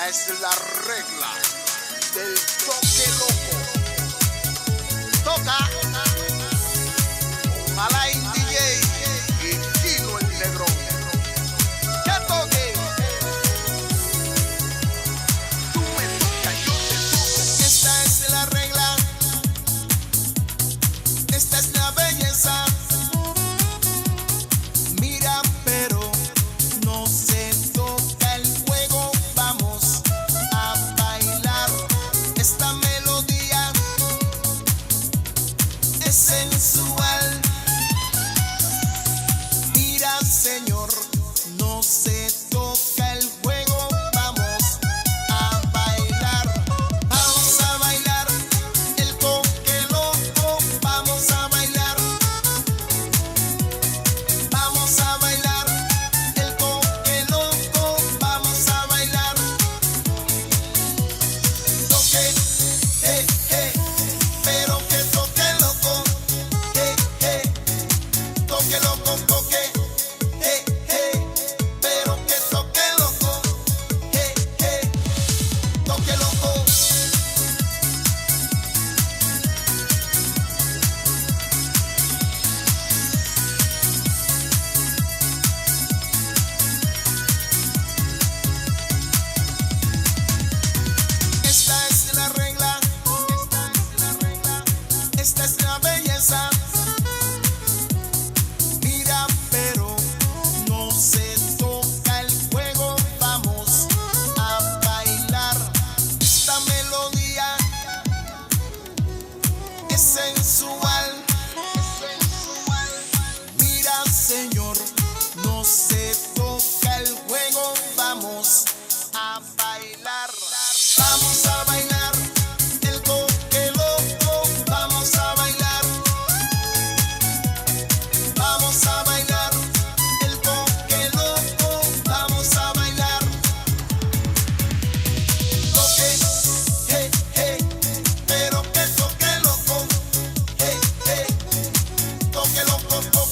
Esta es la regla del toque loco. Toca Alain DJ y Kino el Negrón. Que toque. Tú me tocas, yo te toco. Esta es la regla. Esta es la belleza. Mira, pero no se toca el juego. Vamos a bailar. Esta melodía es sensual. Mira, señor, no se toca el juego. Vamos a bailar. Vamos a bailar el toque loco. Vamos a bailar. Vamos a bailar el toque loco. Vamos a bailar. Toque, pero que toque loco. Toque loco, toque. Pero que toque loco. Toque loco. Esta es la regla. Esta es la belleza. Mira, pero no se toca el juego. Vamos a bailar. Esta melodía es sensual. Mira, señor, no se toca el juego. Vamos a bailar. Vamos a bailar el toque loco. Vamos a bailar. Vamos a bailar el toque loco. Vamos a bailar. Toque, pero que toque loco. Toque loco, toque.